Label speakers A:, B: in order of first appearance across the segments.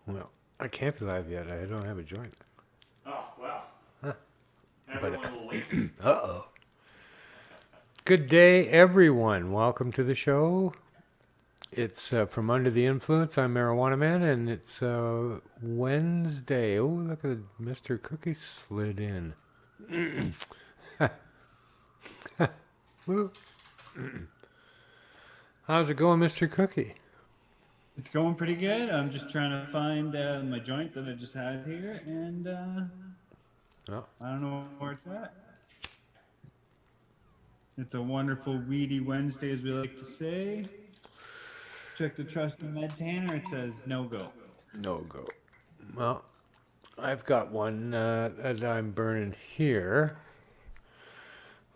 A: Well, I can't be live yet. I don't have a joint.
B: Oh, well.
A: Huh.
B: Everyone will wait.
A: Uh-oh. Good day, everyone. Welcome to the show. It's From Under the Influence. I'm Marijuana Man, and it's Wednesday. Oh, look at Mr. Cookie slid in. Woo. How's it going, Mr. Cookie?
C: It's going pretty good. I'm just trying to find my joint that I just had here, and
A: Oh.
C: I don't know where it's at. It's a wonderful weedy Wednesday, as we like to say. Check the trusty Med Tanner. It says no go.
A: No go. Well, I've got one that I'm burning here.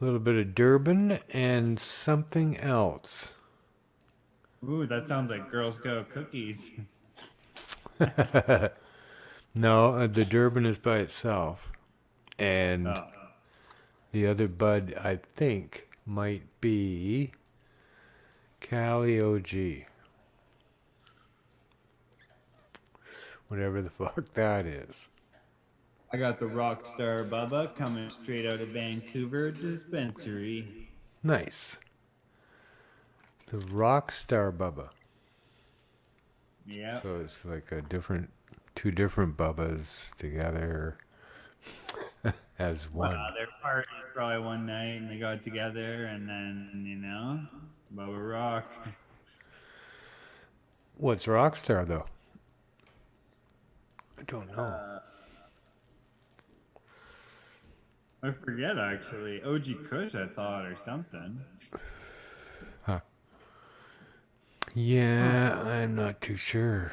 A: A little bit of Durban and something else.
C: Ooh, that sounds like Girl Scout cookies.
A: No, the Durban is by itself. And the other bud, I think, might be Cali OG. Whatever the fuck that is.
C: I got the Rockstar Bubba coming straight out of Vancouver dispensary.
A: Nice. The Rockstar Bubba.
C: Yeah.
A: So it's like two different Bubbas together as one.
C: Their party probably one night, and they got together, and then Bubba Rock.
A: What's Rockstar though? I don't know.
C: I forget actually. OG Kush, I thought, or something.
A: Huh. Yeah, I'm not too sure.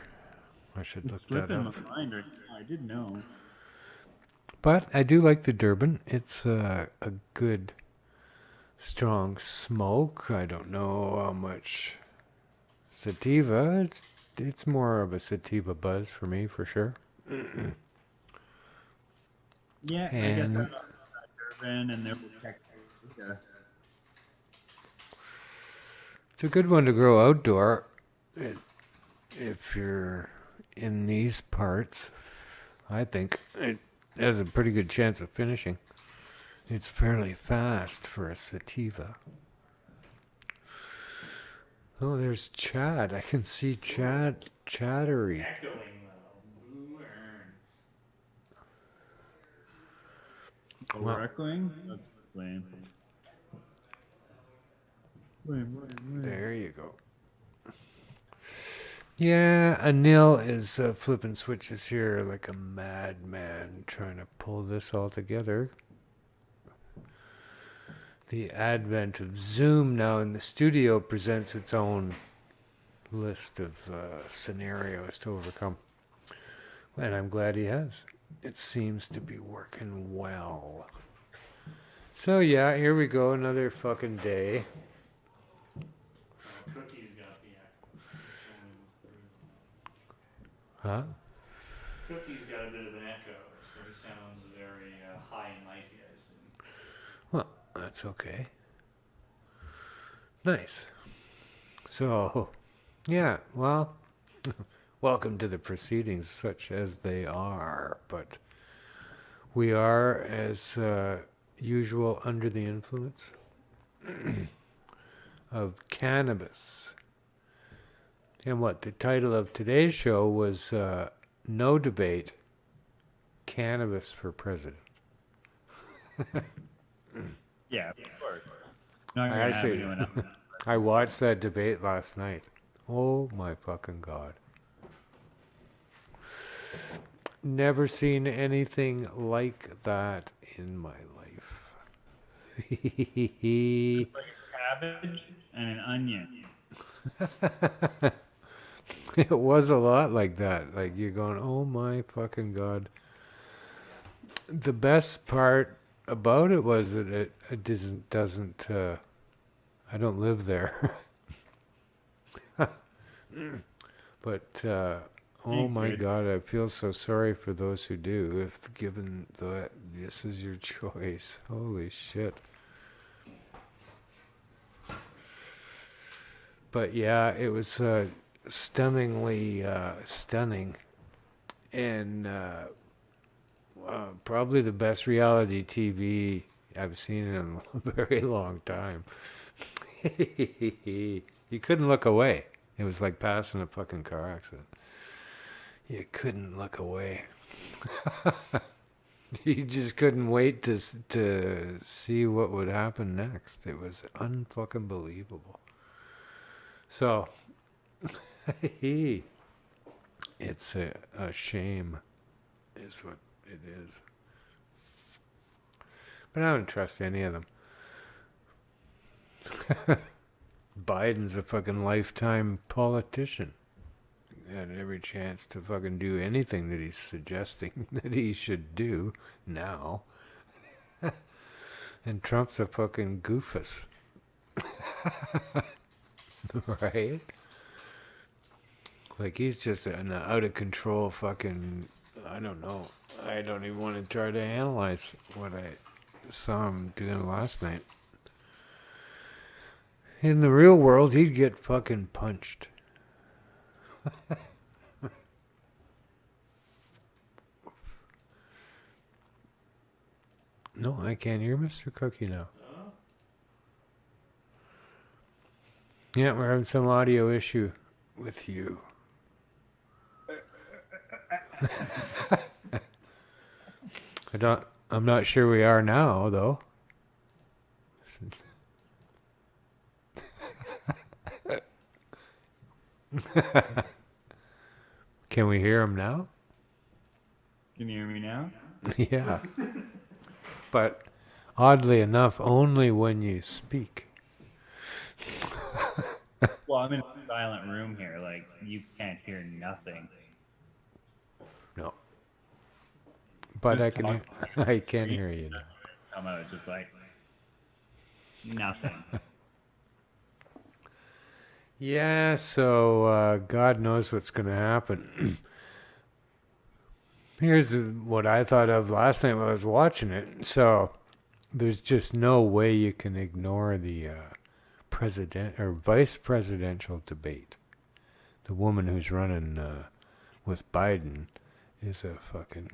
A: I should look that
C: Slipping
A: up.
C: my mind right now. I did know.
A: But I do like the Durban. It's a good, strong smoke. I don't know how much sativa. It's more of a sativa buzz for me, for sure.
C: Yeah, I get that on Durban, and there
A: It's a good one to grow outdoor if you're in these parts. I think it has a pretty good chance of finishing. It's fairly fast for a sativa. Oh, there's Chad. I can see Chad chattery.
B: Echoing Blue Urns.
C: We're echoing? That's lame.
A: There you go. Yeah, Anil is flipping switches here like a madman, trying to pull this all together. The advent of Zoom now in the studio presents its own list of scenarios to overcome. And I'm glad he has. It seems to be working well. So yeah, here we go, another fucking day.
B: Cookie's got the echo.
A: Huh?
B: Cookie's got a bit of an echo, so he sounds very high and mighty, I assume.
A: Well, that's okay. Nice. So, yeah, well, welcome to the proceedings such as they are, but we are, as usual, under the influence of cannabis. And what the title of today's show was No Debate, Cannabis for President.
C: Yeah, of course. Not gonna have anyone else.
A: I watched that debate last night. Oh my fucking God. Never seen anything like that in my life.
C: Like a cabbage and an onion.
A: It was a lot like that. Like you're going, oh my fucking God. The best part about it was that it doesn't I don't live there. But oh my God, I feel so sorry for those who do. If given that this is your choice, holy shit. But yeah, it was stunningly stunning And probably the best reality TV I've seen in a very long time. You couldn't look away. It was like passing a fucking car accident. You couldn't look away. You just couldn't wait to see what would happen next. It was unfucking believable. So, it's a shame, is what it is. But I don't trust any of them. Biden's a fucking lifetime politician. Had every chance to fucking do anything that he's suggesting that he should do now. And Trump's a fucking goofus. Right? Like he's just an out of control fucking, I don't know. I don't even want to try to analyze what I saw him doing last night. In the real world, he'd get fucking punched. No, I can't hear Mr. Cookie now.
B: Oh,
A: Yeah, we're having some audio issue with you. I'm not sure we are now, though. Can we hear him now?
C: Can you hear me now?
A: Yeah. But oddly enough, only when you speak.
C: Well, I'm in a silent room here. Like, you can't hear nothing.
A: No. But
C: Just
A: I can hear you now.
C: Come out just like nothing.
A: Yeah, so God knows what's going to happen. Here's what I thought of last night when I was watching it. So there's just no way you can ignore the president or vice presidential debate. The woman who's running with Biden is a fucking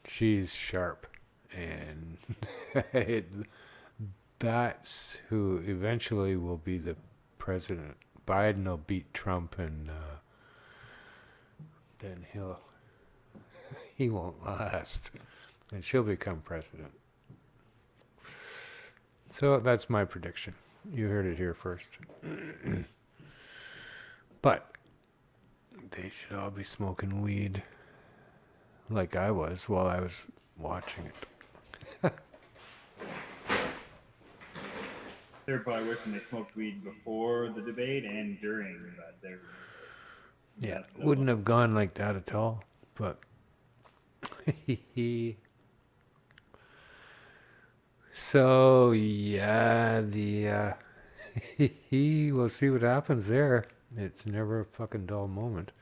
A: she's sharp, and that's who eventually will be the president. Biden will beat Trump, and then he won't last, and she'll become president. So that's my prediction. You heard it here first. But they should all be smoking weed like I was while I was watching it.
C: They're probably wishing they smoked weed before the debate and during, but they're
A: Yeah,
C: that's the-
A: wouldn't have gone like that at all, but so yeah, we'll see what happens there. It's never a fucking dull moment.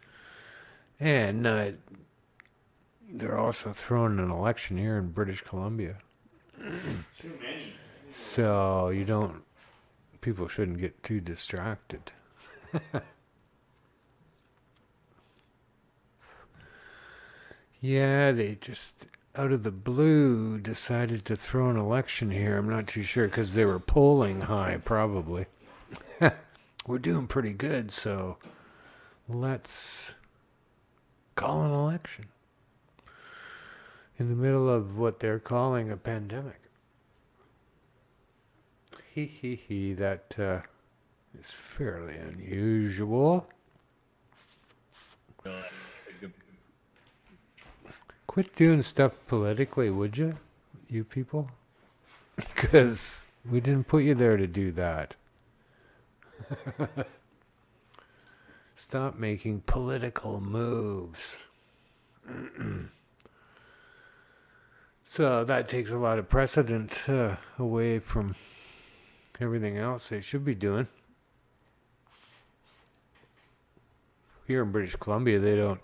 A: And they're also throwing an election here in British Columbia.
B: too many.
A: So people shouldn't get too distracted. Yeah, they just, out of the blue, decided to throw an election here. I'm not too sure, because they were polling high, probably. We're doing pretty good, so let's call an election in the middle of what they're calling a pandemic. That is fairly unusual. Quit doing stuff politically, would you? You people? Because we didn't put you there to do that. Stop making political moves. So that takes a lot of precedent away from everything else they should be doing. Here in British Columbia, they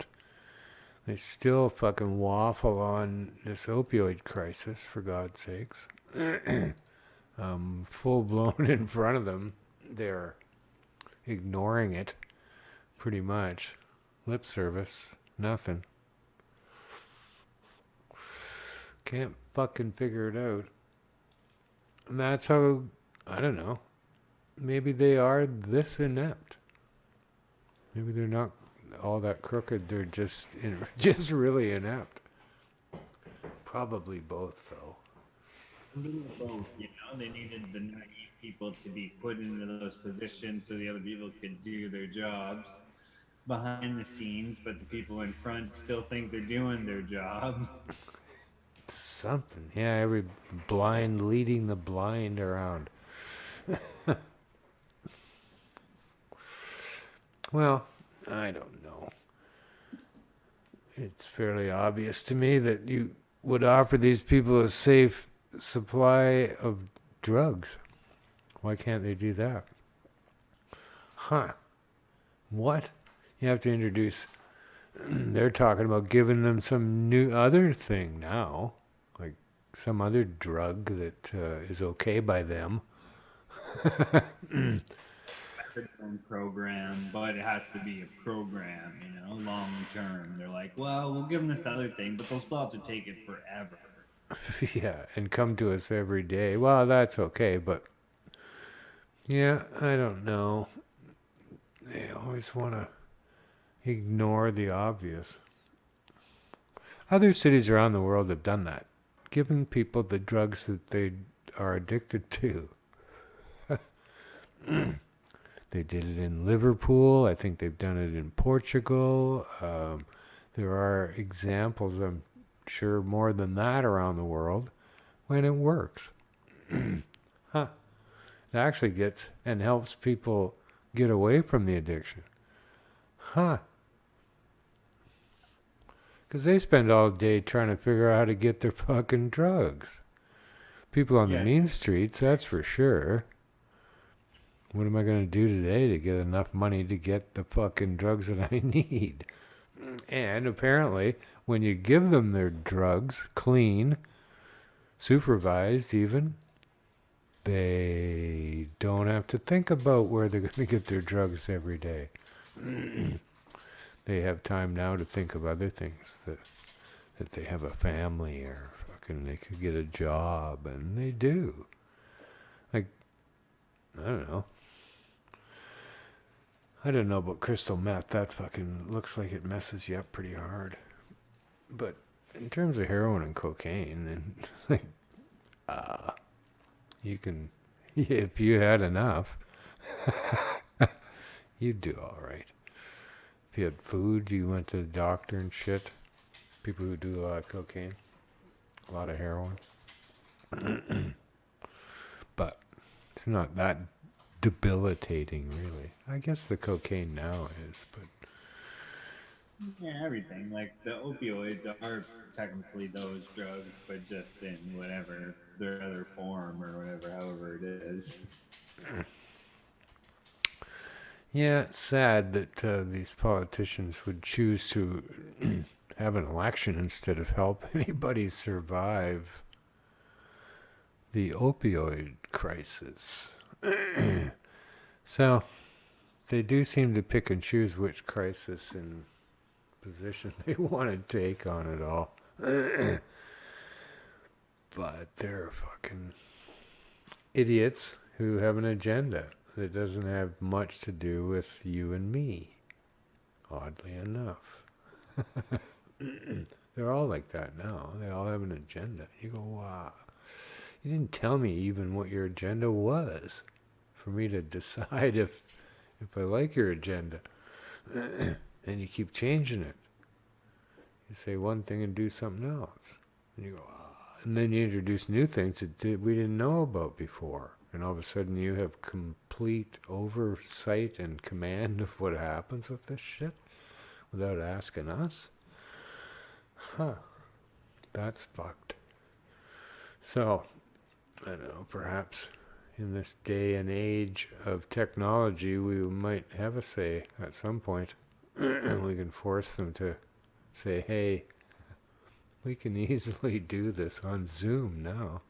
A: still fucking waffle on this opioid crisis, for God's sakes. Full blown in front of them. They're ignoring it, pretty much. Lip service, nothing. can't fucking figure it out. And that's how, I don't know, maybe they are this inept. Maybe they're not all that crooked, they're just just really inept. Probably both, though.
C: Both, they needed the naive people to be put into those positions so the other people could do their jobs behind the scenes, but the people in front still think they're doing their job.
A: Something. Yeah, every blind leading the blind around. Well, I don't know. It's fairly obvious to me that you would offer these people a safe supply of drugs. Why can't they do that? Huh. What? You have to introduce... They're talking about giving them some new other thing now. Like some other drug that is okay by them.
C: Program, but it has to be a program, long term. They're like, well, we'll give them this other thing, but they'll still have to take it forever.
A: Yeah, and come to us every day. Well, that's okay, but yeah, I don't know. They always want to ignore the obvious. Other cities around the world have done that, given people the drugs that they are addicted to. They did it in Liverpool. I think they've done it in Portugal. There are examples, I'm sure, more than that around the world when it works. Huh. It actually gets and helps people get away from the addiction. Huh. Because they spend all day trying to figure out how to get their fucking drugs. People on the mean streets, that's for sure. What am I going to do today to get enough money to get the fucking drugs that I need? And apparently, when you give them their drugs, clean, supervised even, they don't have to think about where they're going to get their drugs every day. They have time now to think of other things, that they have a family or fucking they could get a job, and they do. Like, I don't know. I don't know about crystal meth. That fucking looks like it messes you up pretty hard. But in terms of heroin and cocaine, and like, you can, if you had enough, you'd do all right. If you had food, you went to the doctor and shit. People who do a lot of cocaine, a lot of heroin. But it's not that debilitating, really. I guess the cocaine now is, but...
C: Yeah, everything. Like, the opioids are technically those drugs, but just in whatever their other form or whatever, however it is.
A: Yeah, it's sad that these politicians would choose to have an election instead of help anybody survive the opioid crisis. So, they do seem to pick and choose which crisis and position they want to take on it all. But they're fucking idiots who have an agenda that doesn't have much to do with you and me, oddly enough. They're all like that now. They all have an agenda. You go, wow. You didn't tell me even what your agenda was for me to decide if I like your agenda. And you keep changing it. You say one thing and do something else. And you go, ah. And then you introduce new things that we didn't know about before. And all of a sudden you have complete oversight and command of what happens with this shit without asking us. Huh. That's fucked. So, I don't know, perhaps in this day and age of technology, we might have a say at some point. And we can force them to say, hey, we can easily do this on Zoom now.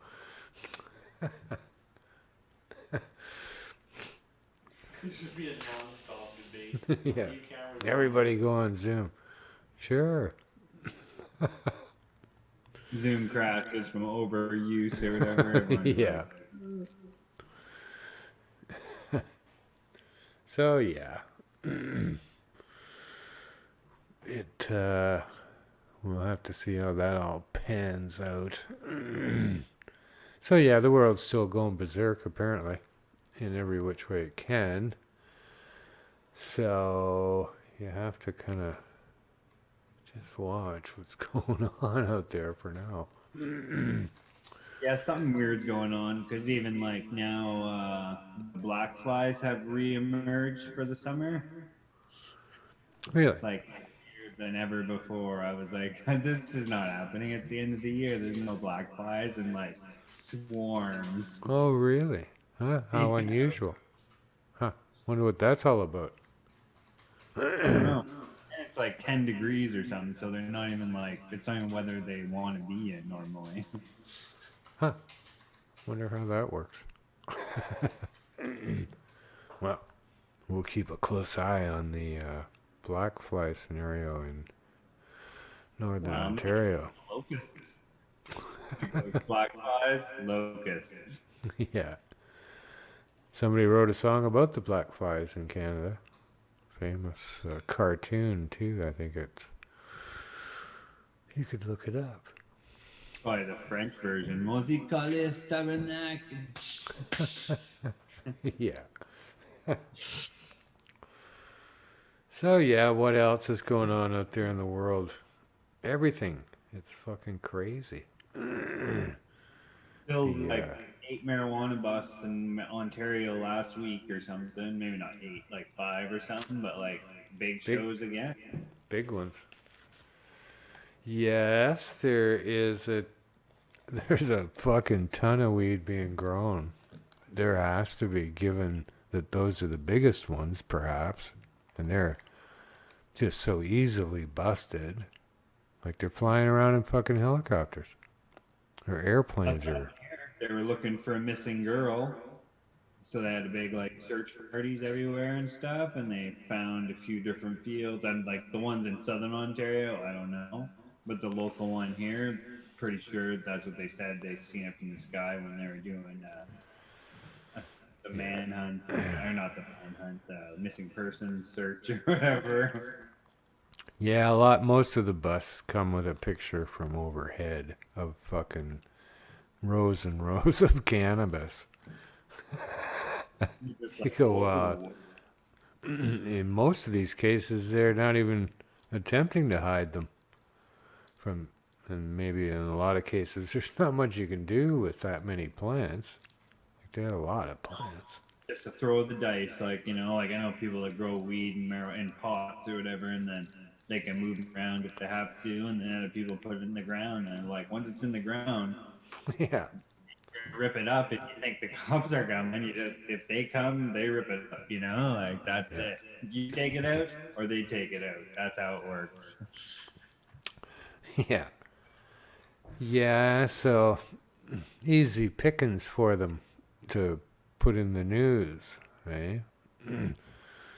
B: It should be a non-stop debate.
A: Yeah.
B: You can't
A: Everybody go on Zoom. Sure.
C: Zoom crashes from overuse or whatever. Everyone's
A: Yeah. So yeah, we'll have to see how that all pans out. So yeah, the world's still going berserk apparently, in every which way it can. So you have to kind of just watch what's going on out there for now.
C: Yeah, something weird's going on because even like now, the black flies have re-emerged for the summer,
A: Really?
C: like than ever before. I was like, this is not happening. It's the end of the year. There's no black flies and like swarms.
A: Oh, really? Huh? How
C: Yeah,
A: unusual. Huh. Wonder what that's all about.
C: I don't know. And it's like 10 degrees or something, so they're not even like it's not even weather they want to be in normally.
A: Huh. Wonder how that works. Well, we'll keep a close eye on the black fly scenario in northern
C: Well,
A: Ontario.
C: locusts. Black flies, locusts.
A: Yeah. Somebody wrote a song about the black flies in Canada. Famous cartoon, too. I think it's. You could look it up.
C: Probably the French version. Musicalis tabernacle.
A: Yeah. So, yeah, what else is going on out there in the world? Everything. It's fucking crazy.
C: Still
A: The,
C: like 8 marijuana busts in Ontario last week or something. Maybe not 8, like 5 or something, but like big shows again.
A: big ones. Yes, there's a fucking ton of weed being grown. There has to be, given that those are the biggest ones, perhaps, and they're just so easily busted. Like they're flying around in fucking helicopters. Or airplanes are.
C: They were looking for a missing girl, so they had a big like search parties everywhere and stuff, and they found a few different fields. And like the ones in southern Ontario, I don't know, but the local one here, pretty sure that's what they said. They seen it from the sky when they were doing the manhunt, or not the manhunt, missing persons search or whatever.
A: Yeah, most of the busts come with a picture from overhead of fucking rows and rows of cannabis.
C: Just
A: You
C: like,
A: go, in most of these cases, they're not even attempting to hide them from, and maybe in a lot of cases, there's not much you can do with that many plants. Like, they had a lot of plants.
C: just to throw the dice, like like I know people that grow weed and in pots or whatever, and then they can move it around if they have to, and then other people put it in the ground, and like once it's in the ground,
A: Yeah,
C: rip it up. If you think the cops are coming, you just if they come, they rip it up. Like that's
A: Yeah.
C: it. You take it out, or they take it out. That's how it works.
A: yeah, yeah. So easy pickings for them to put in the news, right?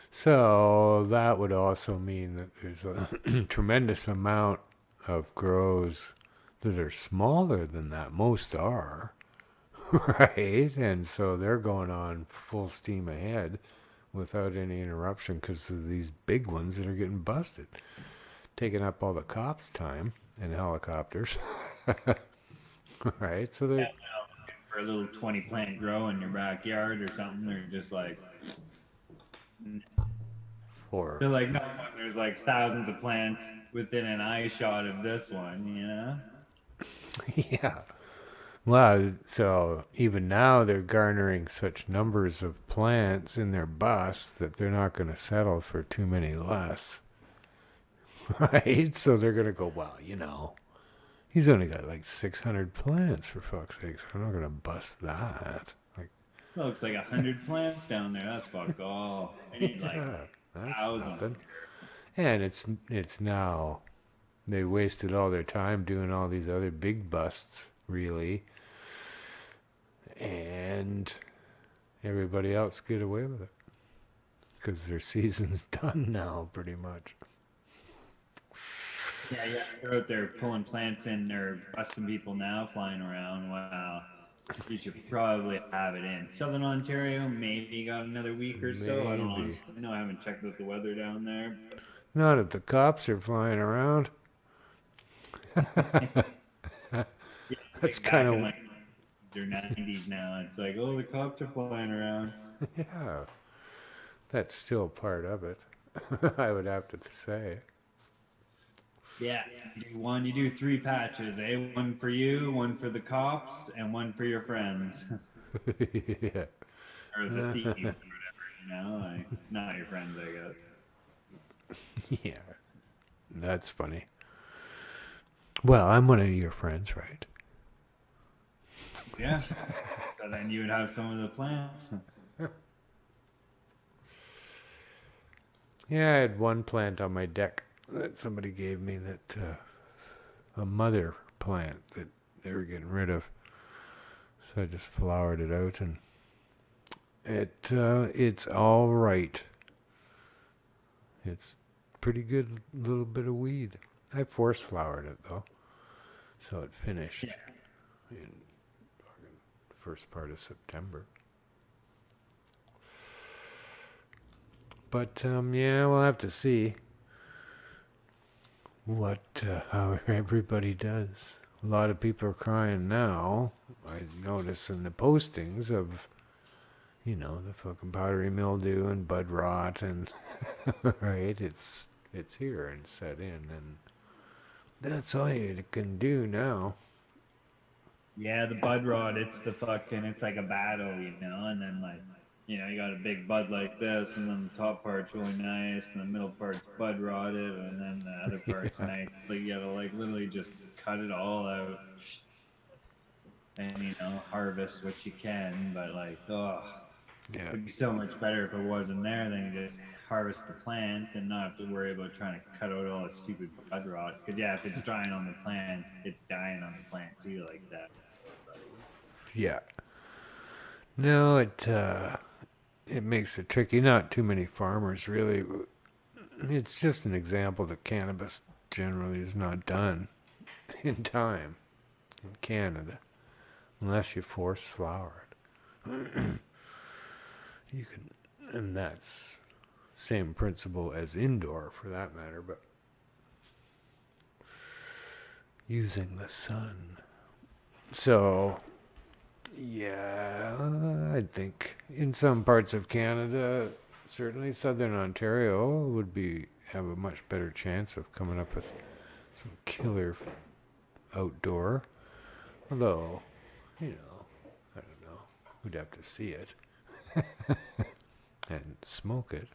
A: So that would also mean that there's a tremendous amount of grows that are smaller than that. Most are, right? And so they're going on full steam ahead without any interruption because of these big ones that are getting busted, taking up all the cops' time and helicopters. Right? So they
C: For a little 20 plant grow in your backyard or something, they're just like
A: or
C: they're like no, there's like thousands of plants within an eye shot of this one.
A: yeah. Well, so even now they're garnering such numbers of plants in their busts that they're not going to settle for too many less. Right? So they're going to go, well, he's only got like 600 plants, for fuck's sakes. I'm not going to bust that. Like,
C: That looks like 100 plants down there. That's fuck all. I need like
A: yeah, that's
C: 1,000.
A: nothing. And it's now, they wasted all their time doing all these other big busts, really. And everybody else get away with it because their season's done now, pretty much.
C: Yeah, yeah. They're out there pulling plants in or busting people now flying around. Wow. You should probably have it in. Southern Ontario, maybe got another week or so. I don't
A: Maybe.
C: honestly know. I haven't checked out the weather down there.
A: Not if the cops are flying around.
C: Yeah,
A: That's
C: like back
A: kind
C: in
A: of,
C: like their 90s now. It's like, oh, the cops are flying around.
A: yeah, that's still part of it. I would have to say.
C: Yeah, you do three patches, eh? One for you, one for the cops, and one for your friends.
A: Yeah.
C: Or the thieves, or whatever, like, not your friends, I guess.
A: Yeah, that's funny. Well, I'm one of your friends, right?
C: Yeah. So then you would have some of the plants.
A: Yeah, I had one plant on my deck that somebody gave me that a mother plant that they were getting rid of. So I just flowered it out, and it's all right. It's pretty good little bit of weed. I force flowered it though, so it finished
C: Yeah.
A: in the first part of September. But yeah, we'll have to see what how everybody does. A lot of people are crying now. I notice in the postings of, the fucking powdery mildew and bud rot and right, it's here and set in, and that's all you can do now.
C: Yeah, the bud rot, it's like a battle, and then like, you got a big bud like this, and then the top part's really nice, and the middle part's bud rotted, and then the other part's
A: Yeah,
C: nice. Like you gotta like literally just cut it all out and harvest what you can, but like, oh,
A: yeah,
C: it'd be so much better if it wasn't there. Then you just harvest the plant and not have to worry about trying to cut out all the stupid bud rot. Because yeah, if it's drying on the plant, it's dying on the plant too, like that.
A: yeah. No, it makes it tricky. Not too many farmers really. It's just an example that cannabis generally is not done in time in Canada unless you force flower it. You can, and that's same principle as indoor for that matter, but using the sun. So, yeah, I think in some parts of Canada, certainly southern Ontario would have a much better chance of coming up with some killer outdoor. Although, I don't know, we'd have to see it and smoke it.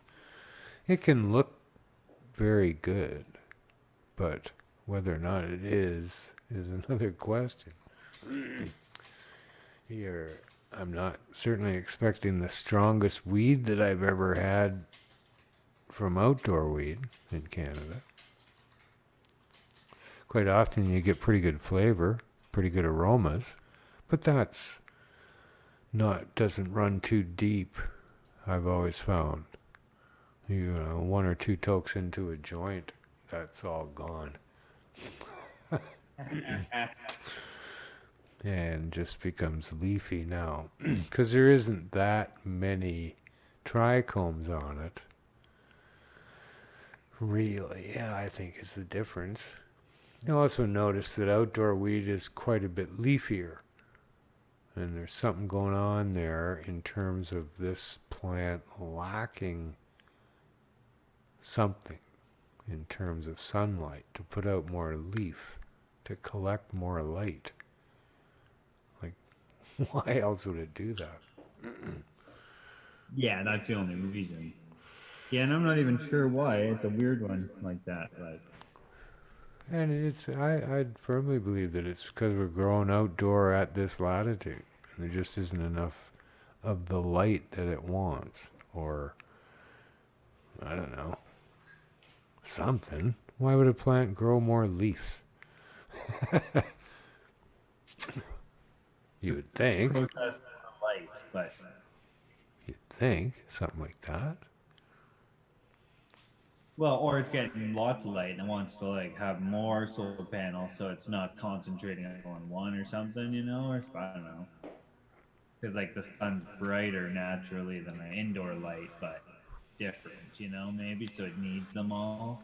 A: It can look very good, but whether or not it is another question. Here, I'm not certainly expecting the strongest weed that I've ever had from outdoor weed in Canada. Quite often you get pretty good flavor, pretty good aromas, but doesn't run too deep, I've always found. One or two tokes into a joint, that's all gone. And just becomes leafy now. Because there isn't that many trichomes on it. Really, yeah, I think is the difference. You'll also notice that outdoor weed is quite a bit leafier. And there's something going on there in terms of this plant lacking something in terms of sunlight to put out more leaf, to collect more light. Like, why else would it do that?
C: Yeah, that's the only reason. Yeah, and I'm not even sure why. It's a weird one like that. Like,
A: And I'd firmly believe that it's because we're growing outdoor at this latitude, and there just isn't enough of the light that it wants, or I don't know, something. Why would a plant grow more leaves? You would think.
C: protest the light, but
A: You'd think something like that.
C: Well, or it's getting lots of light and it wants to like have more solar panels, so it's not concentrating on one or something, you know, or I don't know. Because like the sun's brighter naturally than an indoor light, but different, you know, maybe so it needs them all.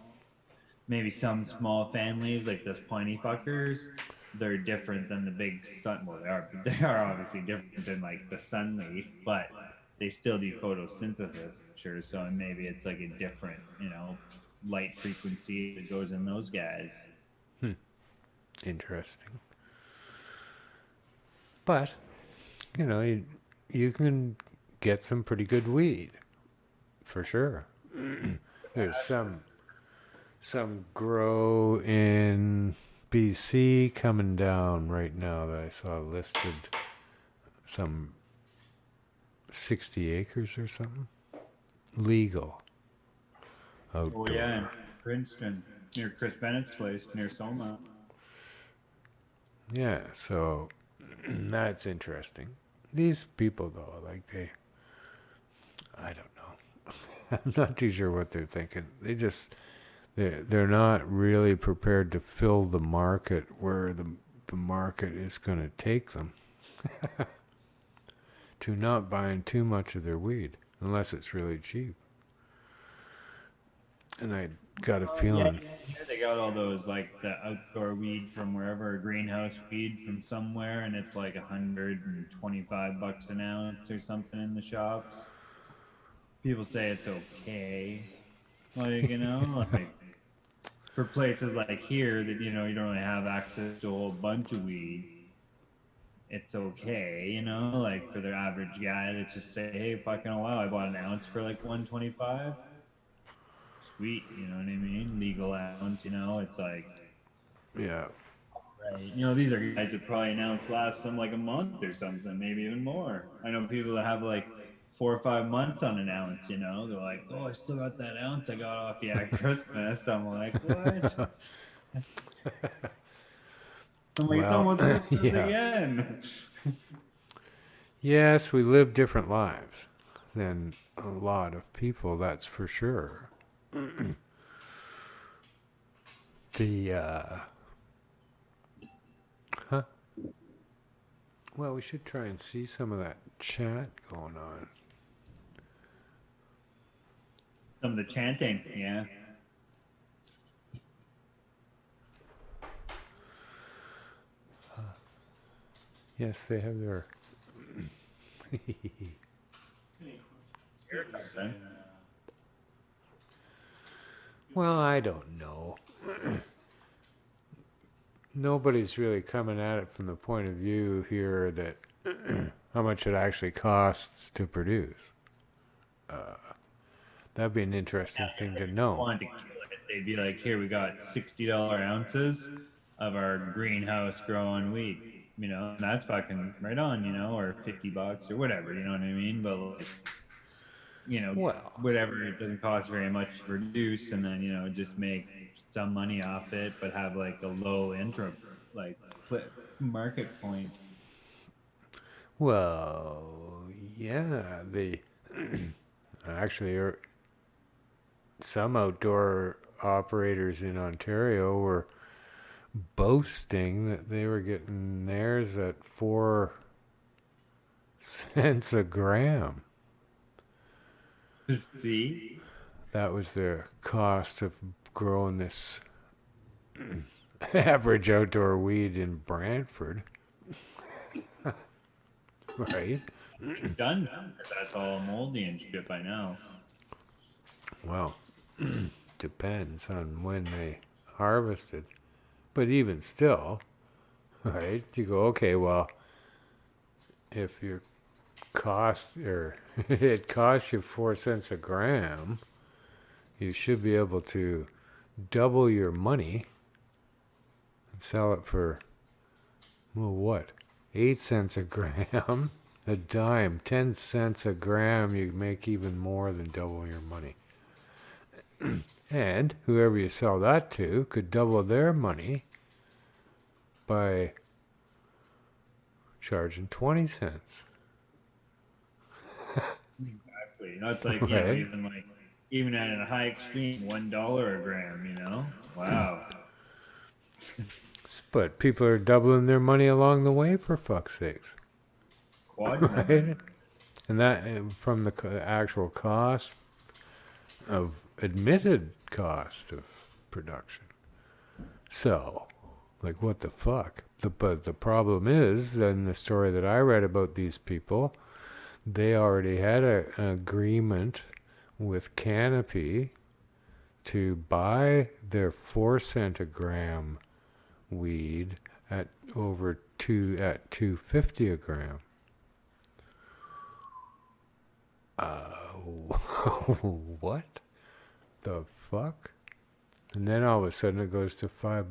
C: Maybe some small families like those pointy fuckers, they're different than the big sun. Well, they are obviously different than like the sun leaf, but they still do photosynthesis, I'm sure. So maybe it's like a different, you know, light frequency that goes in those guys.
A: Interesting. But, you know, you can get some pretty good weed, for sure. There's some grow in BC coming down right now that I saw listed, some 60 acres or something. Legal.
C: Oh
A: Outdoor.
C: yeah, in Princeton, near Chris Bennett's place, near Soma.
A: Yeah, so that's interesting. These people, though, like I don't know. I'm not too sure what they're thinking. They're not really prepared to fill the market where the market is going to take them to not buying too much of their weed unless it's really cheap. And I got a
C: Yeah,
A: feeling,
C: here they got all those like the outdoor weed from wherever, greenhouse weed from somewhere, and it's like $125 an ounce or something in the shops. People say it's okay, like you know, like for places like here that you know you don't really have access to a whole bunch of weed. It's okay, you know, like for the average guy that just say, hey, fucking wow, I bought an ounce for like 125. Sweet, you know what I mean? Legal ounce, you know, it's like
A: yeah,
C: right. You know, these are guys that probably announced last them like a month or something, maybe even more. I know people that have like 4 or 5 months on an ounce, you know, they're like, oh, I still got that ounce I got off you at Christmas. I'm like, what? I'm like, it's
A: well,
C: almost Christmas
A: yeah.
C: again.
A: Yes, we live different lives than a lot of people, that's for sure. The, huh? Well, we should try and see some of that chat going on.
C: Some of the chanting, yeah.
A: Yes, they have their.
B: Any
C: Here
B: figures
C: it comes,
B: in,
A: Well, I don't know. Nobody's really coming at it from the point of view here that how much it actually costs to produce. That'd be an interesting thing to know.
C: wanted to kill it, they'd be like, "Here, we got $60 ounces of our greenhouse growing weed." You know, and that's fucking right on, you know, or $50 or whatever. You know what I mean? But like, you know,
A: Well,
C: whatever, it doesn't cost very much to produce, and then you know, just make some money off it, but have like a low intro, like market point.
A: well, yeah. They actually are. Some outdoor operators in Ontario were boasting that they were getting theirs at 4 cents a gram.
C: See,
A: That was the cost of growing this average outdoor weed in Brantford, right?
C: done. That's all moldy and shit by now.
A: Well, depends on when they harvested. But even still, right? You go, okay, well, if your cost or it costs you 4 cents a gram, you should be able to double your money and sell it for, well, what? 8 cents a gram, a dime, 10 cents a gram, you make even more than double your money. And whoever you sell that to could double their money by charging 20 cents.
C: Exactly. You know, it's like, you know,
A: Right?
C: even like even at a high extreme, $1 a gram. Wow.
A: But people are doubling their money along the way, for fuck's sakes.
C: Quadruple.
A: Right? And that from the actual cost of admitted cost of production. So, like, what the fuck? But the problem is, in the story that I read about these people, they already had an agreement with Canopy to buy their 4 cent a gram weed at over at $2.50 a gram. What the fuck? And then all of a sudden it goes to $5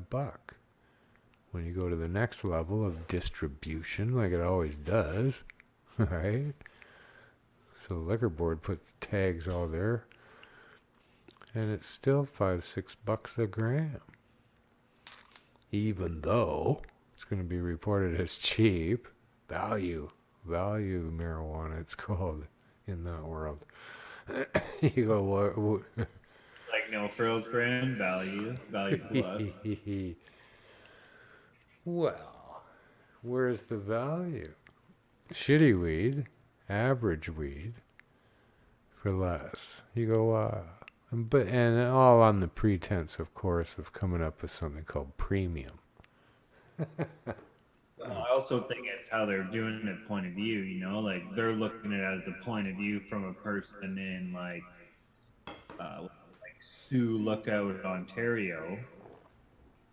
A: when you go to the next level of distribution, like it always does, right? So the liquor board puts tags all there, and it's still $5-6 a gram, even though it's going to be reported as cheap value marijuana. It's called in that world. You go, what?
C: Like no frills brand, value plus.
A: Well, where's the value? Shitty weed, average weed, for less. You go, and all on the pretense, of course, of coming up with something called premium.
C: I also think it's how they're doing it point of view, like they're looking at it as the point of view from a person in like Sioux Lookout, Ontario,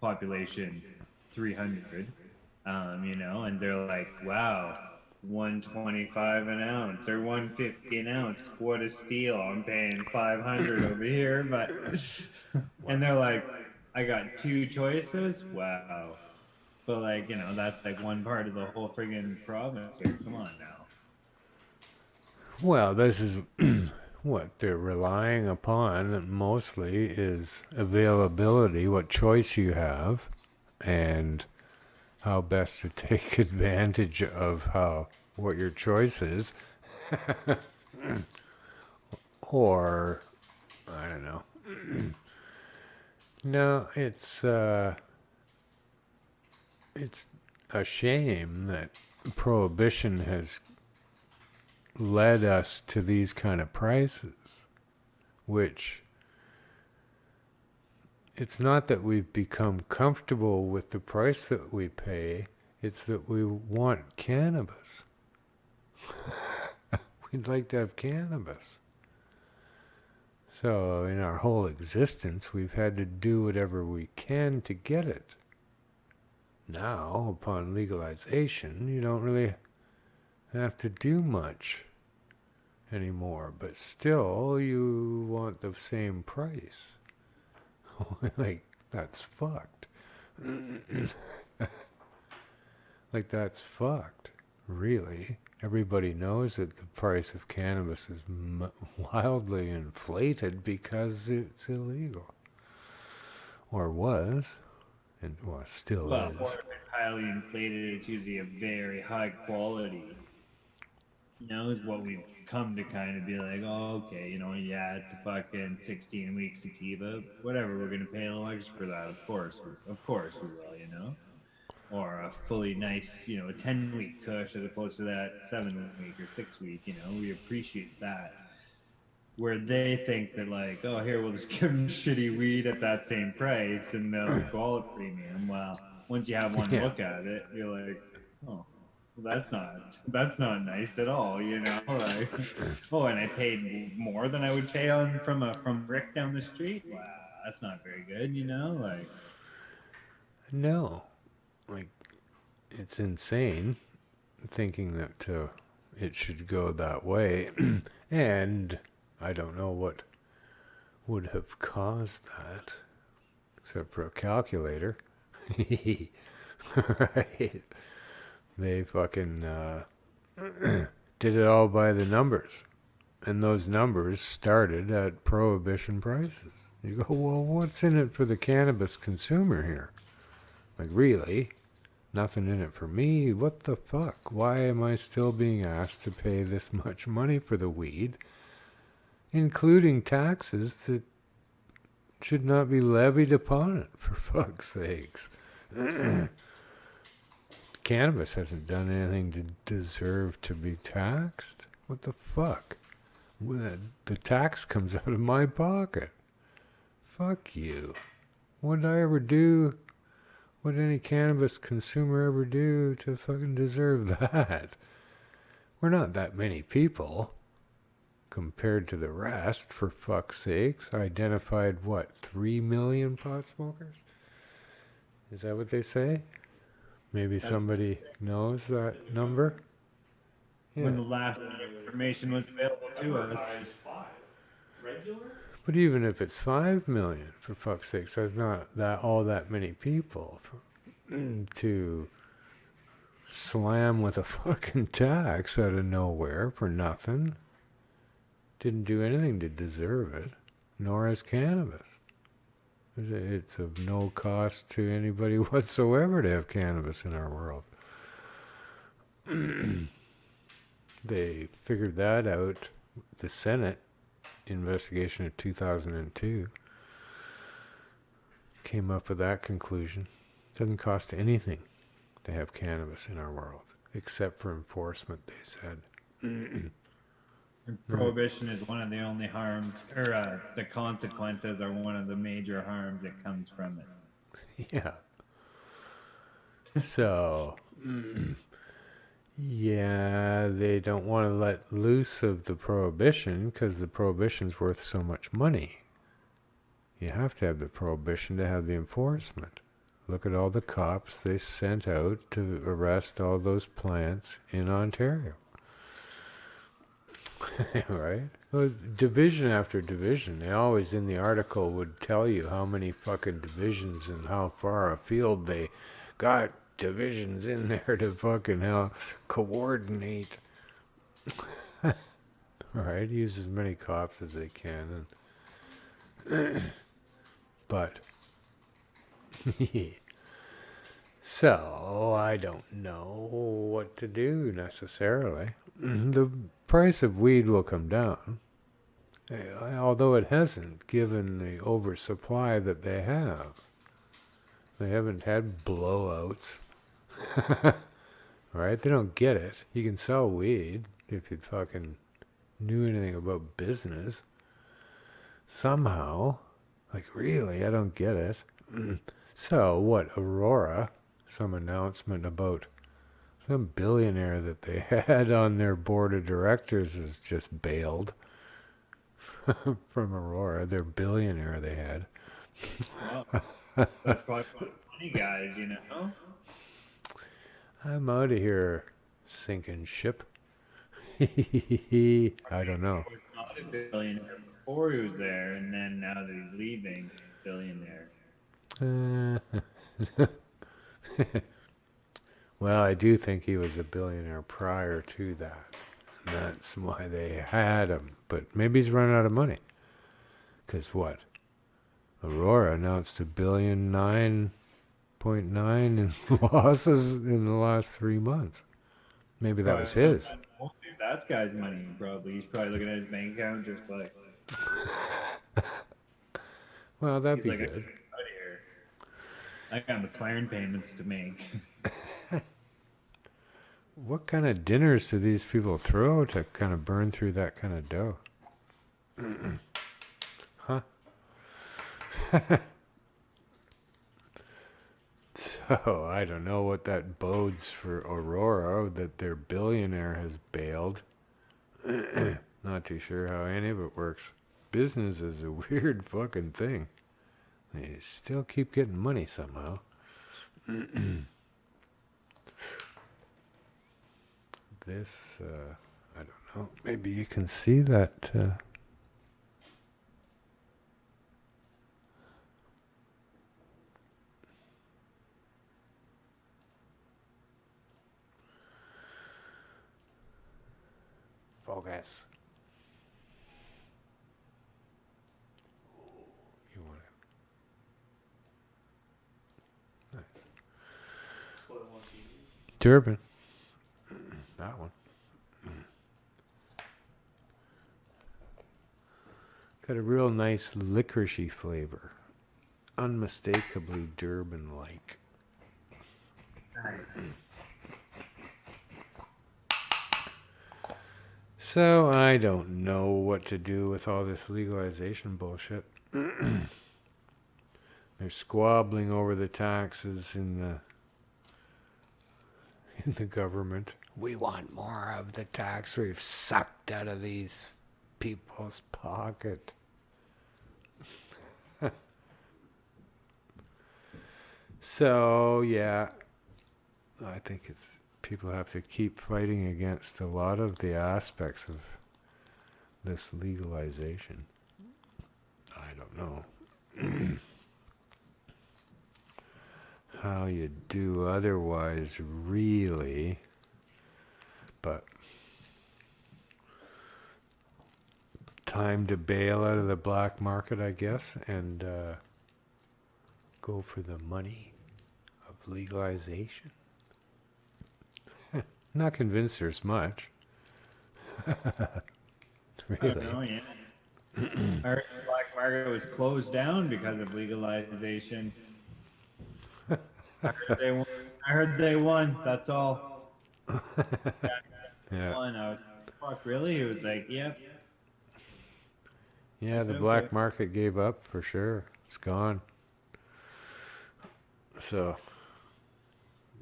C: population 300, and they're like, wow, 125 an ounce or 150 an ounce. What a steal. I'm paying 500 over here, but and they're like, I got two choices. Wow. But like, that's like one part of the whole friggin' province here. Come on now.
A: Well, this is what they're relying upon mostly is availability, what choice you have, and how best to take advantage of what your choice is. Or, I don't know. No, it's a shame that prohibition has led us to these kind of prices, which it's not that we've become comfortable with the price that we pay, it's that we want cannabis. We'd like to have cannabis. So in our whole existence, we've had to do whatever we can to get it. Now, upon legalization, you don't really have to do much anymore, but still you want the same price. Like, that's fucked. Like, that's fucked, really. Everybody knows that the price of cannabis is wildly inflated because it's illegal, or was, and well, still
C: Well,
A: is.
C: or if it's highly inflated, it's usually a very high quality. Is what we've come to kind of be like, oh, okay, yeah, it's a fucking 16-week sativa, whatever, we're gonna pay a little extra for that. Of course we will, or a fully nice, a 10-week kush as opposed to that 7-week or 6-week. We appreciate that. Where they think that like, oh, here we'll just give them shitty weed at that same price and they'll call it premium. Well, once you have one look at it, you're like, oh. Well, that's not nice at all, like, oh, and I paid more than I would pay from Rick down the street. Wow, that's not very good, like.
A: No, like, it's insane thinking that it should go that way. And I don't know what would have caused that, except for a calculator. Right? They fucking did it all by the numbers. And those numbers started at prohibition prices. You go, well, what's in it for the cannabis consumer here? Like, really? Nothing in it for me? What the fuck? Why am I still being asked to pay this much money for the weed? including taxes that should not be levied upon it, for fuck's sakes. Cannabis hasn't done anything to deserve to be taxed. What the fuck? The tax comes out of my pocket. Fuck you. What did I ever do? What did any cannabis consumer ever do to fucking deserve that? We're not that many people compared to the rest, for fuck's sakes. I identified, what, 3 million pot smokers? Is that what they say? Maybe somebody knows that number?
C: When
A: Yeah.
C: the last information was available to us.
B: Advertise 5. Regular?
A: But even if it's 5 million, for fuck's sakes, that's not that all that many people to slam with a fucking tax out of nowhere for nothing. Didn't do anything to deserve it, nor has cannabis. It's of no cost to anybody whatsoever to have cannabis in our world. They figured that out. The Senate investigation of 2002 came up with that conclusion. It doesn't cost anything to have cannabis in our world, except for enforcement, they said.
C: Prohibition is one of the only harms, or the consequences are one of the major harms that comes from it.
A: Yeah. So, yeah, they don't want to let loose of the prohibition because the prohibition's worth so much money. You have to have the prohibition to have the enforcement. Look at all the cops they sent out to arrest all those plants in Ontario. Right? Well, division after division. They always in the article would tell you how many fucking divisions and how far afield they got divisions in there to fucking coordinate. Right? Use as many cops as they can. But so I don't know what to do necessarily. The price of weed will come down, although it hasn't, given the oversupply that they have. They haven't had blowouts. Right? They don't get it. You can sell weed if you fucking knew anything about business. Somehow. Like, really? I don't get it. So, what, Aurora? Some announcement about some billionaire that they had on their board of directors has just bailed from Aurora. Their billionaire they had.
C: Well, that's probably funny guys, you know?
A: I'm out of here, sinking ship. I don't know.
C: He was not a billionaire before he was there, and then now that he's leaving, billionaire.
A: Well, I do think he was a billionaire prior to that. And that's why they had him. But maybe he's run out of money. Because what? Aurora announced $1.9 billion in losses in the last 3 months. Maybe that was his.
C: That's guy's money, probably. He's probably looking at his bank account just like,
A: Well, that'd
C: he's
A: be
C: like,
A: good.
C: out of here. I got McLaren payments to make.
A: What kind of dinners do these people throw to kind of burn through that kind of dough? Huh? So, I don't know what that bodes for Aurora, that their billionaire has bailed. Not too sure how any of it works. Business is a weird fucking thing. They still keep getting money somehow. This, I don't know, maybe you can see that. Focus. You want it? Nice.
B: What I want to use.
A: Durban. That one. Got a real nice licoricey flavor. Unmistakably Durban-like. So I don't know what to do with all this legalization bullshit. They're squabbling over the taxes in the government. We want more of the tax we've sucked out of these people's pocket. So yeah, I think it's people have to keep fighting against a lot of the aspects of this legalization. I don't know how you do otherwise, really, but time to bail out of the black market, I guess, and go for the money of legalization. Not convinced there's much.
C: I
A: Really.
C: don't know, yeah. I heard the black market was closed down because of legalization. I heard they won. That's all.
A: Yeah.
C: Won. I was like, fuck, really? He was like, yep.
A: Yeah, the black market gave up for sure. It's gone. So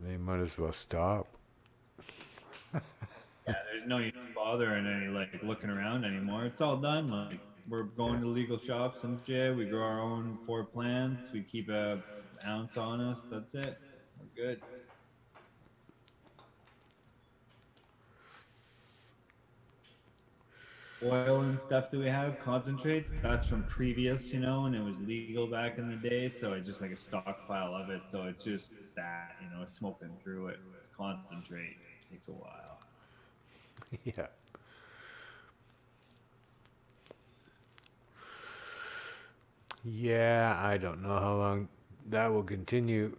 A: they might as well stop.
C: Yeah, there's no use bothering any like looking around anymore. It's all done. Like we're going to legal shops and shit. We grow our own 4 plants. We keep a ounce on us. That's it. We're good. Oil and stuff that we have, concentrates, that's from previous, and it was legal back in the day, so it's just like a stockpile of it. So it's just that, smoking through it. Concentrate takes a while.
A: Yeah. Yeah, I don't know how long that will continue.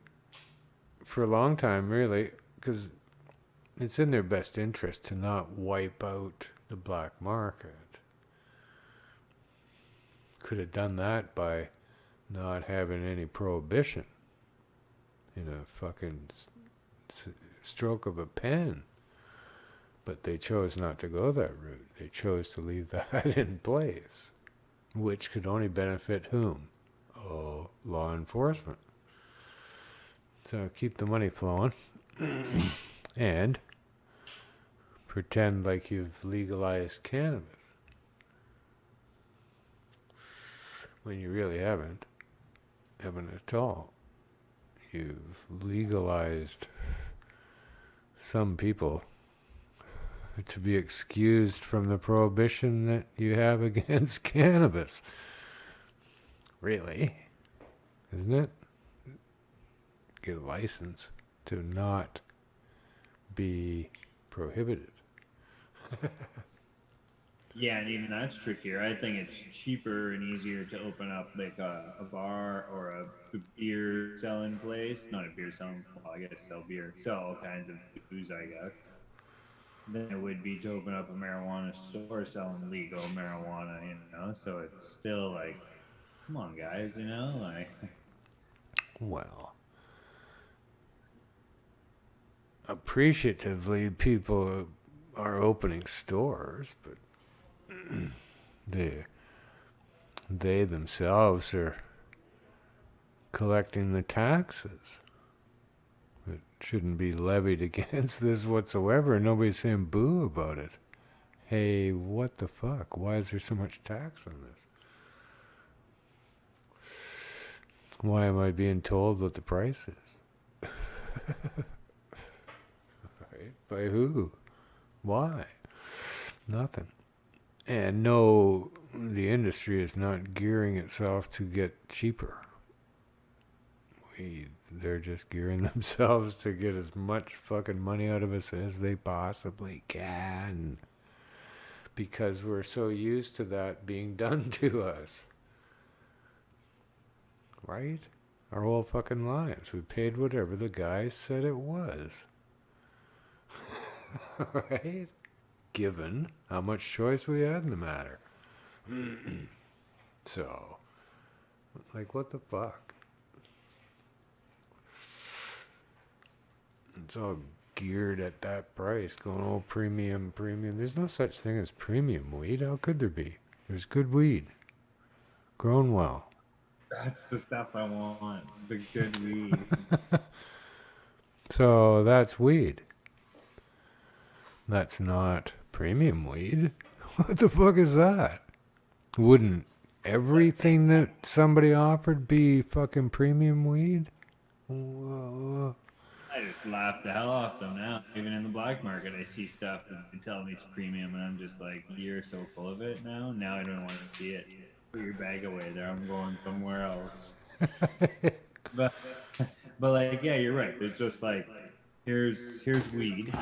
A: For a long time, really, because it's in their best interest to not wipe out the black market. Could have done that by not having any prohibition in a fucking stroke of a pen. But they chose not to go that route. They chose to leave that in place, which could only benefit whom? Oh, law enforcement. So keep the money flowing and pretend like you've legalized cannabis when you really haven't at all. You've legalized some people to be excused from the prohibition that you have against cannabis. Really, isn't it? Get a license to not be prohibited.
C: Yeah, and even that's trickier. I think it's cheaper and easier to open up like a bar or a beer selling place. Not a beer selling, well, I guess sell beer, sell all kinds of booze, I guess. Than it would be to open up a marijuana store selling legal marijuana, So it's still like, come on, guys, like.
A: Well, appreciatively, people are opening stores, but they themselves are collecting the taxes. It shouldn't be levied against this whatsoever. Nobody's saying boo about it. Hey, what the fuck? Why is there so much tax on this? Why am I being told what the price is? Right? By who? Why? Nothing. And no, the industry is not gearing itself to get cheaper. They're just gearing themselves to get as much fucking money out of us as they possibly can. Because we're so used to that being done to us. Right? Our whole fucking lives. We paid whatever the guy said it was. Right? Given how much choice we had in the matter. So, like, what the fuck? It's all geared at that price, going, oh, premium, premium. There's no such thing as premium weed. How could there be? There's good weed, grown well.
C: That's the stuff I want. The good weed.
A: So that's weed. That's not premium weed. What the fuck is that? Wouldn't everything that somebody offered be fucking premium weed? Whoa.
C: I just laugh the hell off them now. Even in the black market, I see stuff that they tell me it's premium, and I'm just like, you're so full of it now. Now I don't want to see it. Put your bag away there. I'm going somewhere else. but, but like, yeah, you're right. There's just like, here's weed.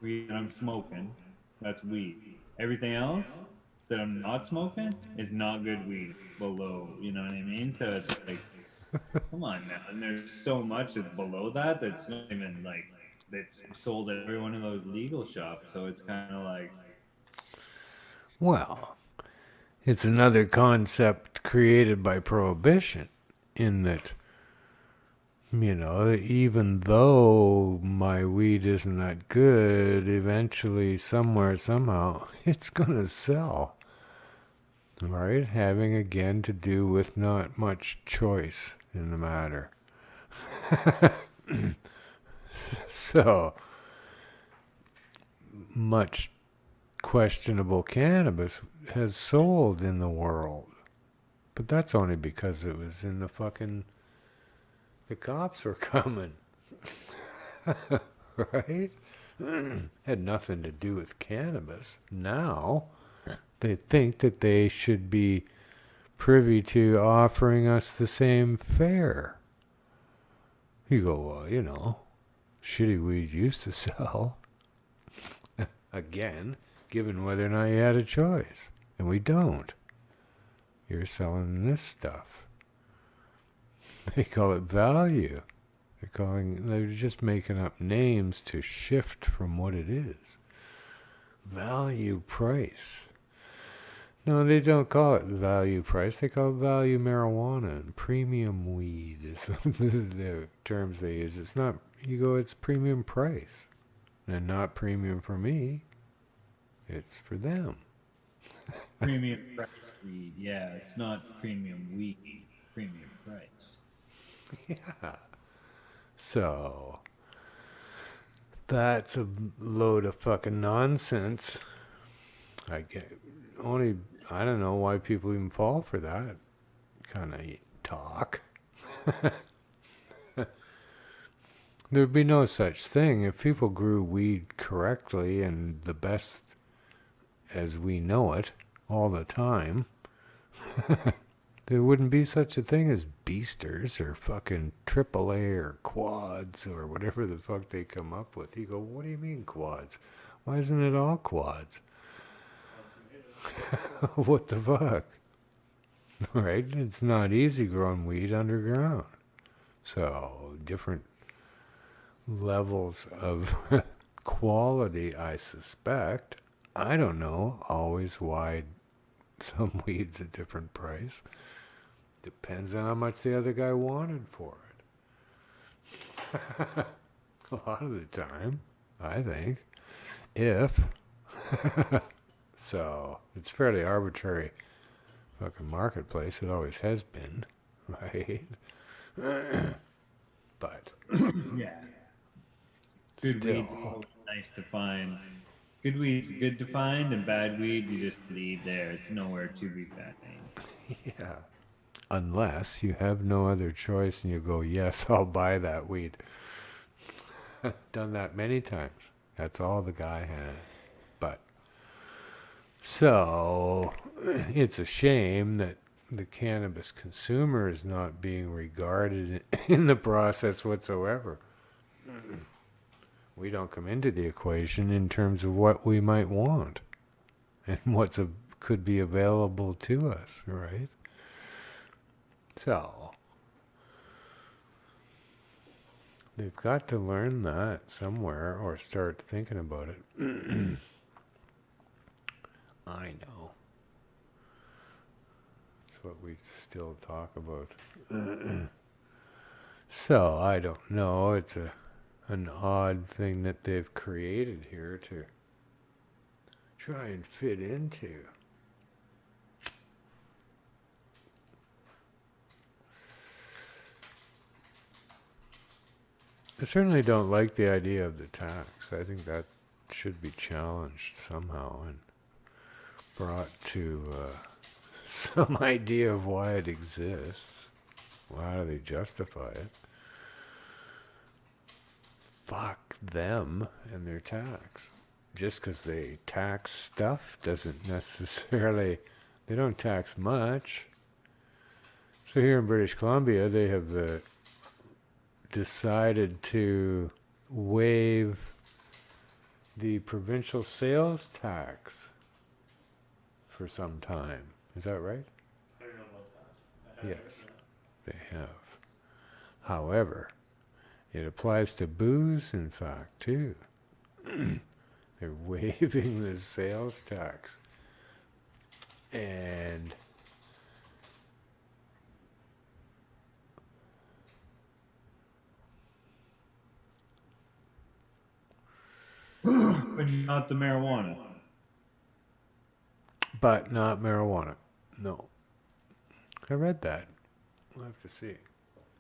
C: Weed that I'm smoking. That's weed. Everything else that I'm not smoking is not good weed below. You know what I mean? So it's like, come on now. And there's so much that's below that that's not even like that's sold at every one of those legal shops. So it's kind of like,
A: Well, it's another concept created by prohibition in that, you know, even though my weed isn't that good, eventually, somewhere, somehow, it's going to sell. Right? Having again to do with not much choice in the matter. So, much questionable cannabis has sold in the world. But that's only because it was in the fucking... The cops were coming. Right? Had nothing to do with cannabis. Now, they think that they should be privy to offering us the same fare. You go, well, you know, shitty weed used to sell. Again, given whether or not you had a choice. And we don't. You're selling this stuff. They call it value. They're just making up names to shift from what it is. Value price. No, they don't call it value price. They call it value marijuana and premium weed is the terms they use. It's not, you go, it's premium price. And not premium for me. It's for them.
C: premium price weed. Yeah, it's not premium weed. Premium price.
A: Yeah. So, that's a load of fucking nonsense. I don't know why people even fall for that kind of talk. There'd be no such thing if people grew weed correctly and the best as we know it all the time. There wouldn't be such a thing as beasters or fucking AAA or quads or whatever the fuck they come up with. You go, what do you mean quads? Why isn't it all quads? What the fuck? Right? It's not easy growing weed underground. So, different levels of quality, I suspect. I don't know always why some weed's a different price. Depends on how much the other guy wanted for it. A lot of the time, I think. If. So, it's fairly arbitrary fucking marketplace. It always has been, right? But,
C: Yeah. Good
A: still.
C: weed's always nice to find. Good weed's good to find, and bad weed you just leave there. It's nowhere to be found.
A: Yeah. Unless you have no other choice and you go, yes, I'll buy that weed. Done that many times. That's all the guy had. But, so, it's a shame that the cannabis consumer is not being regarded in the process whatsoever. We don't come into the equation in terms of what we might want and could be available to us, right? So, they've got to learn that somewhere or start thinking about it. I know. what we still talk about. So I don't know. It's an odd thing that they've created here to try and fit into. I certainly don't like the idea of the tax. I think that should be challenged somehow and brought to some idea of why it exists. Well, how do they justify it? Fuck them and their tax. Just because they tax stuff doesn't necessarily, they don't tax much. So here in British Columbia, they have decided to waive the provincial sales tax for some time. Is that right?
B: I don't know about that.
A: Yes, they have. However, it applies to booze, in fact, too. They're waiving the sales tax. And
C: But not the marijuana.
A: but not marijuana. No. I read that. We'll have to see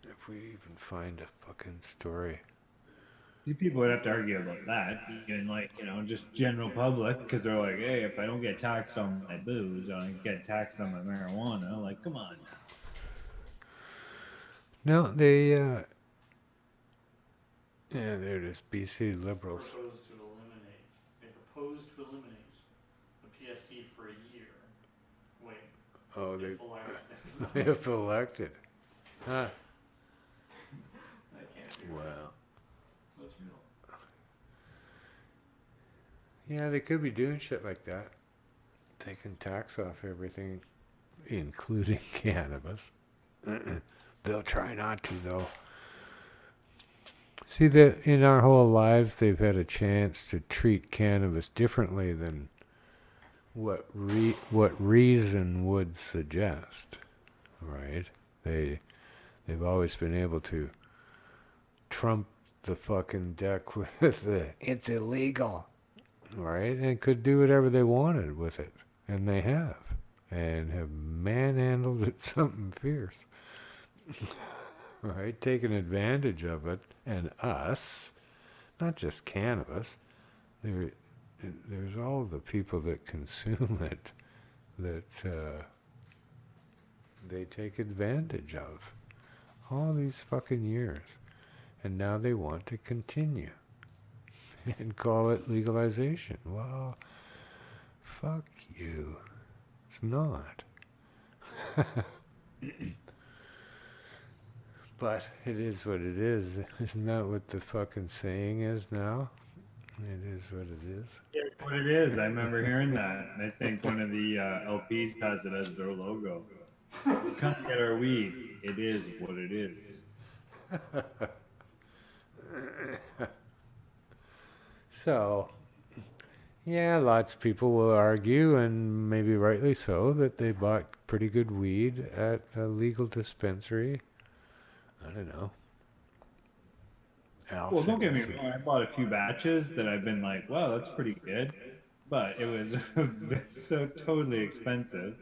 A: if we even find a fucking story.
C: You people would have to argue about that, even like, just general public, because they're like, hey, if I don't get taxed on my booze, I don't get taxed on my marijuana. Like, come on.
A: No, they, yeah, they're just BC Liberals.
B: They proposed to eliminate the PST for a year. Wait,
A: Oh,
B: if elected.
A: if elected. Huh.
B: That can't be right.
A: Well.
B: What's real?
A: Yeah, they could be doing shit like that. Taking tax off everything, including cannabis. They'll try not to, though. See, that in our whole lives, they've had a chance to treat cannabis differently than what reason would suggest, right? They've always been able to trump the fucking deck with the it's illegal, right? And could do whatever they wanted with it, and they have manhandled it something fierce. Right, taking advantage of it, and us, not just cannabis. There's all the people that consume it that they take advantage of all these fucking years, and now they want to continue and call it legalization. Well, fuck you. It's not. But it is what it is. Isn't that what the fucking saying is now? It is what it is.
C: It's what it is. I remember hearing that. And I think one of the LPs has it as their logo. Come get our weed. It is what it is.
A: So, yeah, lots of people will argue, and maybe rightly so, that they bought pretty good weed at a legal dispensary. I don't know.
C: Well, don't get me wrong. I bought a few batches that I've been like, wow, that's pretty good. But it was so totally expensive.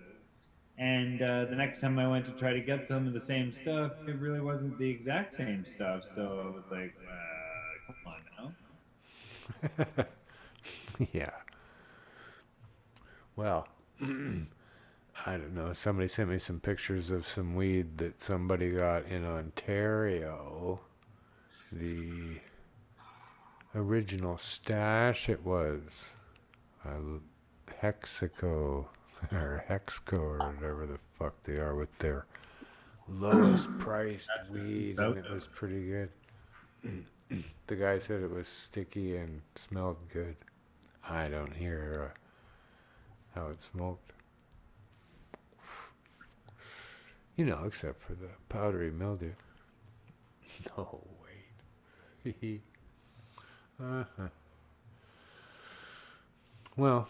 C: And the next time I went to try to get some of the same stuff, it really wasn't the exact same stuff. So I was like, come on now.
A: Yeah. Well, I don't know. Somebody sent me some pictures of some weed that somebody got in Ontario. The original stash, it was Hexaco or Hexco or whatever the fuck they are with their lowest priced weed, and it was pretty good. The guy said it was sticky and smelled good. I don't hear how it smoked. Except for the powdery mildew. No, wait. Uh-huh. Well,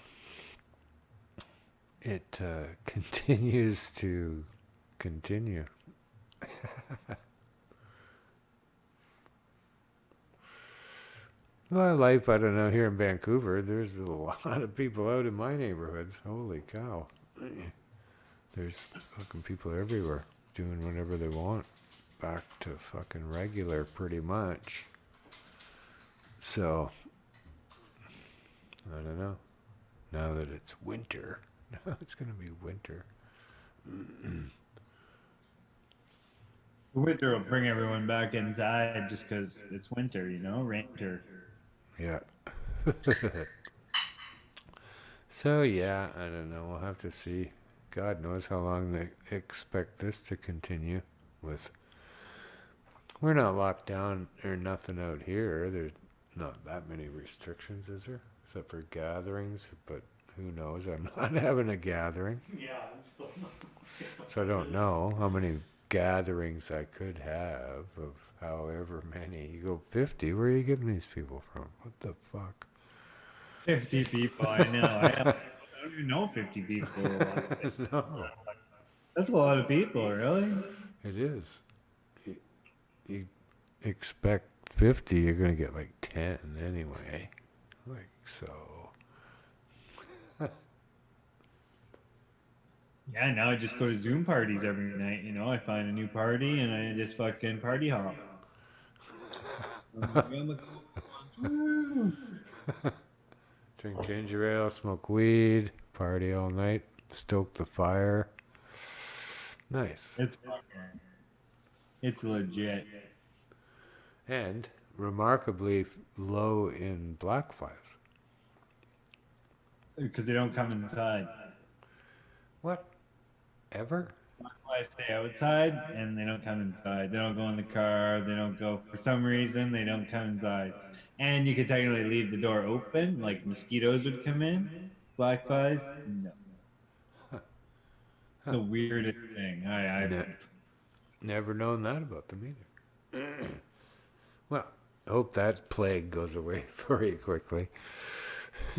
A: it continues to continue. Well, life, I don't know, here in Vancouver, there's a lot of people out in my neighborhoods. Holy cow. There's fucking people everywhere doing whatever they want. Back to fucking regular, pretty much. So, I don't know. Now that it's winter, now it's going to be winter.
C: Winter will bring everyone back inside just because it's winter, you know, winter.
A: Yeah. So, yeah, I don't know. We'll have to see. God knows how long they expect this to continue with. We're not locked down or nothing out here. There's not that many restrictions, is there? Except for gatherings, but who knows? I'm not having a gathering,
B: Yeah, I'm still not.
A: so I don't know how many gatherings I could have of however many. You go 50, where are you getting these people from? What the fuck?
C: 50 people, I know. I don't even know 50 people.
A: No,
C: That's a lot of people, really.
A: it is. You expect 50, you're going to get like 10 anyway. Like, so.
C: Yeah, now I just go to Zoom parties every night. You know, I find a new party and I just fucking party hop.
A: Drink ginger ale, smoke weed, party all night, stoke the fire. Nice.
C: It's legit.
A: And remarkably low in black flies.
C: Because they don't come inside.
A: What? Ever?
C: I stay outside and they don't come inside. They don't go in the car. They don't go, for some reason, they don't come inside. And you could technically leave the door open, like mosquitoes would come in. Black flies, no. It's the weirdest thing.
A: Never known that about them either. Well, I hope that plague goes away very quickly.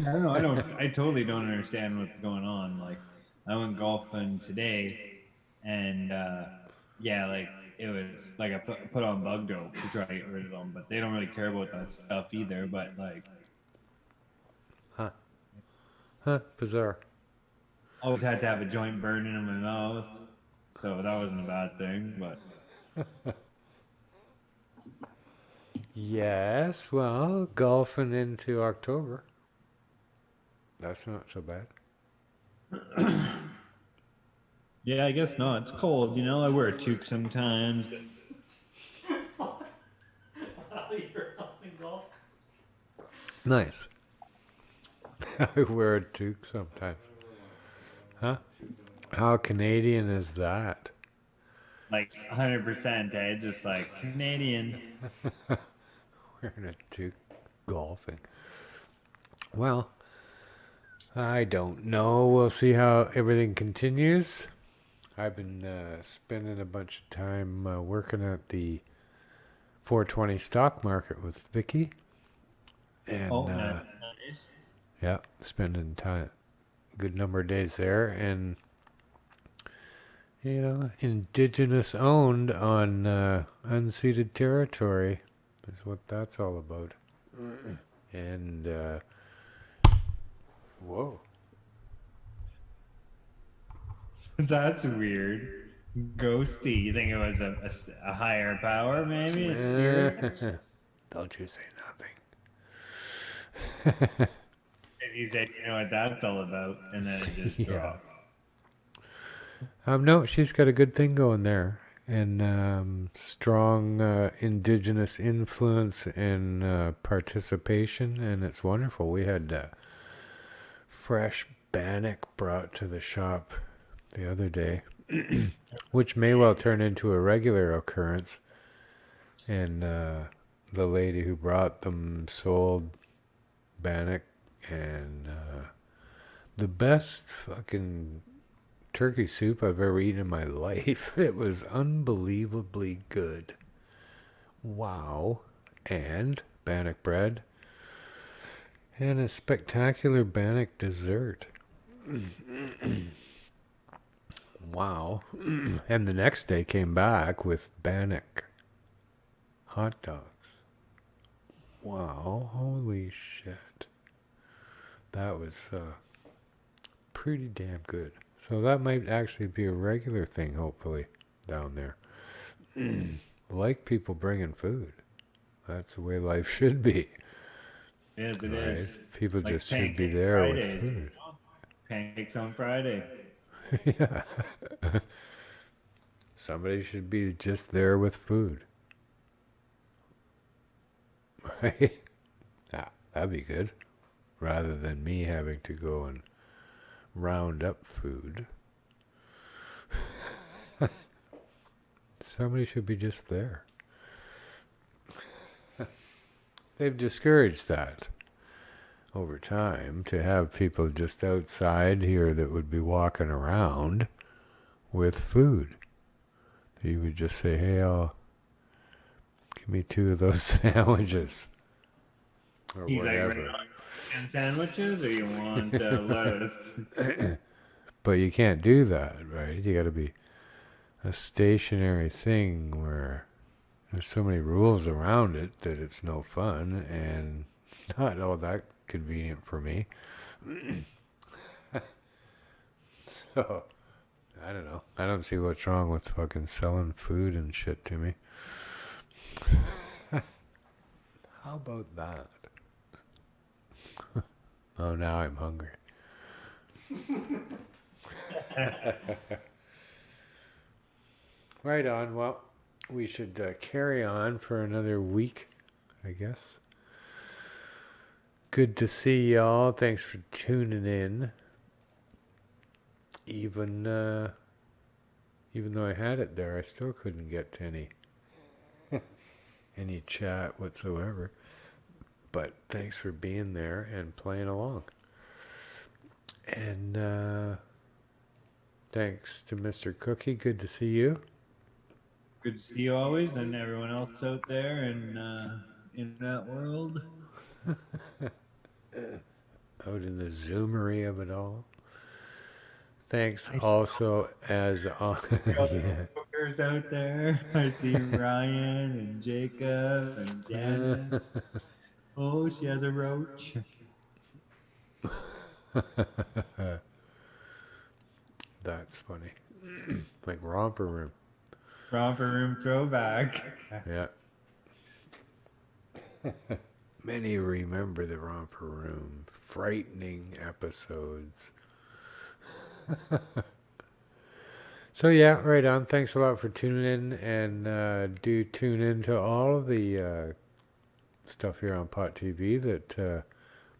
C: I don't know. I totally don't understand what's going on. Like, I went golfing today, and yeah, like it was like I put on bug dope to try to get rid of them, but they don't really care about that stuff either. But like,
A: Bizarre.
C: always had to have a joint burning in my mouth, so that wasn't a bad thing. But
A: Yes, well, golfing into October. That's not so bad.
C: yeah, I guess not. It's cold, you know. I wear a toque sometimes.
B: You're helping golf.
A: Nice. I wear a toque sometimes. Huh? How Canadian is that?
C: Like 100%, eh? Just like Canadian.
A: Wearing a toque golfing. Well, I don't know. We'll see how everything continues. I've been spending a bunch of time working at the 420 stock market with Vicky. And
C: Nice.
A: yeah, spending time, good number of days there, and you know, indigenous owned on unceded territory is what that's all about. And whoa,
C: That's weird. Ghosty. You think it was a higher power, maybe? A spirit?
A: don't you say nothing.
C: As you said, you know what that's all about, and then it just
A: Yeah.
C: dropped.
A: No, she's got a good thing going there, and strong indigenous influence and participation, and it's wonderful. We had fresh bannock brought to the shop the other day, which may well turn into a regular occurrence. And the lady who brought them sold bannock and the best fucking turkey soup I've ever eaten in my life. It was unbelievably good. Wow. And bannock bread. And a spectacular bannock dessert. Wow. And the next day came back with Bannock hot dogs. Wow, holy shit. That was pretty damn good. So that might actually be a regular thing, hopefully, down there. Like people bringing food. That's the way life should be,
C: Yes, it
A: right?
C: is.
A: People
C: Like
A: just should be
C: Pancake
A: there with
C: Fridays,
A: food.
C: Pancakes on Friday.
A: Yeah. Somebody should be just there with food. Right? Yeah, that'd be good. Rather than me having to go and round up food. Somebody should be just there. They've discouraged that over time, to have people just outside here that would be walking around with food. You would just say, hey, give me 2 of those sandwiches. Or
C: He's like, right
A: whatever.
C: on. And sandwiches, or you want lettuce?
A: But you can't do that, right? You got to be a stationary thing where there's so many rules around it that it's no fun and not all that convenient for me. So, I don't know. I don't see what's wrong with fucking selling food and shit to me. How about that? Oh, now I'm hungry. Right on. Well, we should carry on for another week, I guess. Good to see y'all. Thanks for tuning in. Even though I had it there, I still couldn't get to any chat whatsoever. But thanks for being there and playing along. And thanks to Mr. Cookie. Good to see you.
C: Good to see you always, and everyone else out there in that world.
A: Out in the zoomery of it all. Thanks also as
C: Yeah. Hookers out there. I see Ryan and Jacob and Janice. Oh, she has a roach.
A: That's funny. Like Romper Room.
C: Romper room throwback.
A: Yeah. Many remember the Romper Room. Frightening episodes. So yeah, right on. Thanks a lot for tuning in, and do tune in to all of the stuff here on Pot TV that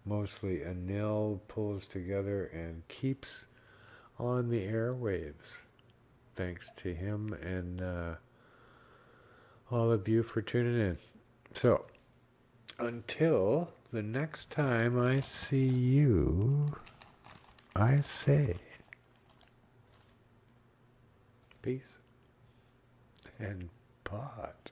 A: mostly Anil pulls together and keeps on the airwaves. Thanks to him and all of you for tuning in. So, until the next time I see you, I say peace and pot.